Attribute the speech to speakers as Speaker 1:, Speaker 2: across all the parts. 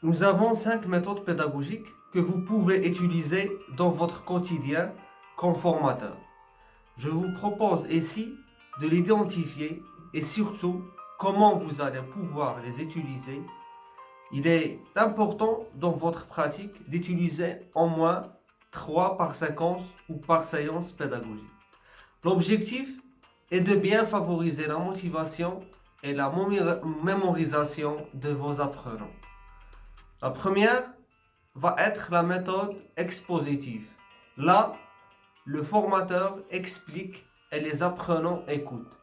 Speaker 1: Nous avons 5 méthodes pédagogiques que vous pouvez utiliser dans votre quotidien comme formateur. Je vous propose ici de l'identifier et surtout comment vous allez pouvoir les utiliser. Il est important dans votre pratique d'utiliser au moins 3 par séquence ou par séance pédagogique. L'objectif est de bien favoriser la motivation et la mémorisation de vos apprenants. La première va être la méthode expositive. Là, le formateur explique et les apprenants écoutent.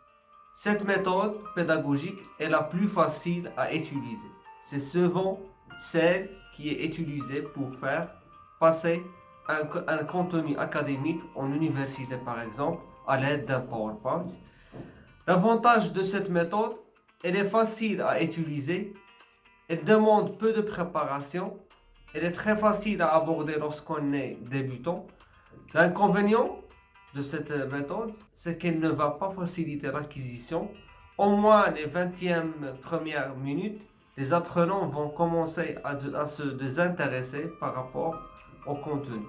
Speaker 1: Cette méthode pédagogique est la plus facile à utiliser. C'est souvent celle qui est utilisée pour faire passer un contenu académique en université par exemple à l'aide d'un PowerPoint. L'avantage de cette méthode, elle est facile à utiliser, elle demande peu de préparation, elle est très facile à aborder lorsqu'on est débutant. L'inconvénient de cette méthode, c'est qu'elle ne va pas faciliter l'acquisition. Au moins les 20e premières minutes, les apprenants vont commencer à se désintéresser par rapport au contenu.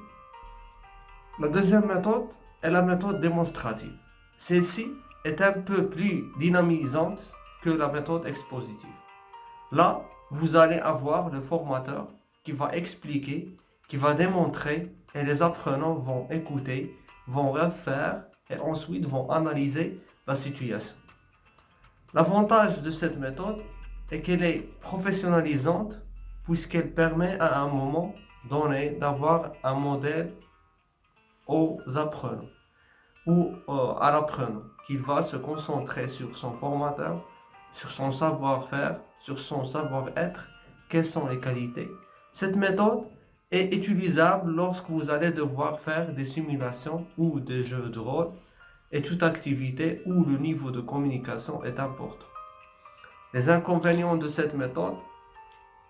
Speaker 1: La deuxième méthode est la méthode démonstrative. Celle-ci est un peu plus dynamisante que la méthode expositive. Là, vous allez avoir le formateur qui va expliquer, qui va démontrer et les apprenants vont écouter, vont refaire et ensuite vont analyser la situation. L'avantage de cette méthode est qu'elle est professionnalisante puisqu'elle permet à un moment donné d'avoir un modèle aux apprenants ou à l'apprenant qui va se concentrer sur son formateur, sur son savoir-faire, sur son savoir-être, quelles sont les qualités. Cette méthode est utilisable lorsque vous allez devoir faire des simulations ou des jeux de rôle et toute activité où le niveau de communication est important. Les inconvénients de cette méthode,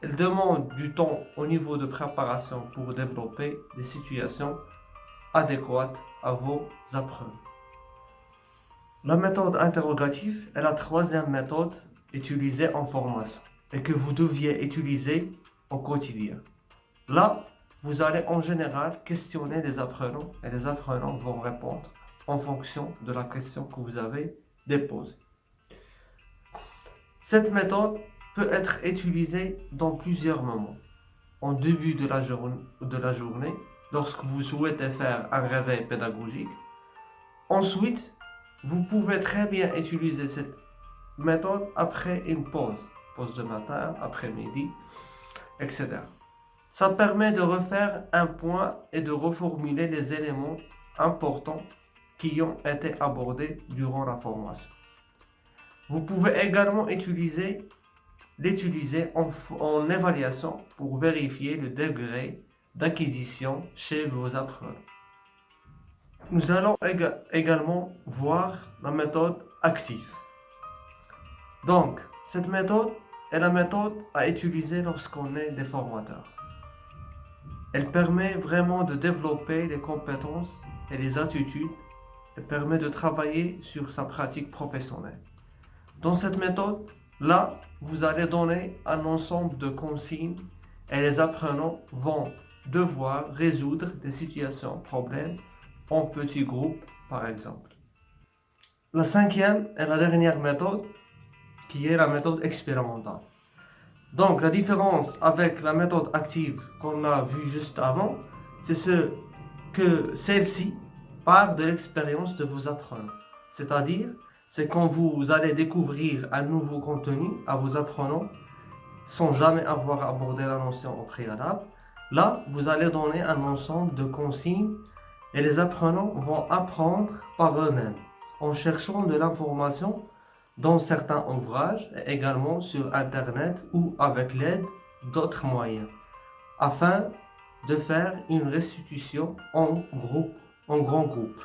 Speaker 1: elle demande du temps au niveau de préparation pour développer des situations adéquates à vos apprenants. La méthode interrogative est la troisième méthode utilisée en formation et que vous deviez utiliser au quotidien. Là, vous allez en général questionner les apprenants et les apprenants vont répondre en fonction de la question que vous avez déposée. Cette méthode peut être utilisée dans plusieurs moments. En début de la journée, lorsque vous souhaitez faire un réveil pédagogique. Ensuite, vous pouvez très bien utiliser cette méthode après une pause de matin, après-midi, etc. Ça permet de refaire un point et de reformuler les éléments importants qui ont été abordés durant la formation. Vous pouvez également l'utiliser en évaluation pour vérifier le degré d'acquisition chez vos apprenants. Nous allons également voir la méthode active. Donc, cette méthode est la méthode à utiliser lorsqu'on est des formateurs. Elle permet vraiment de développer les compétences et les attitudes. Elle permet de travailler sur sa pratique professionnelle. Dans cette méthode, là, vous allez donner un ensemble de consignes et les apprenants vont devoir résoudre des situations, problèmes en petits groupes, par exemple. La cinquième et la dernière méthode, qui est la méthode expérimentale. Donc, la différence avec la méthode active qu'on a vue juste avant, c'est que celle-ci part de l'expérience de vos apprenants. C'est-à-dire, c'est quand vous allez découvrir un nouveau contenu à vos apprenants sans jamais avoir abordé la notion au préalable. Là, vous allez donner un ensemble de consignes et les apprenants vont apprendre par eux-mêmes en cherchant de l'information dans certains ouvrages et également sur Internet ou avec l'aide d'autres moyens afin de faire une restitution en grand groupe.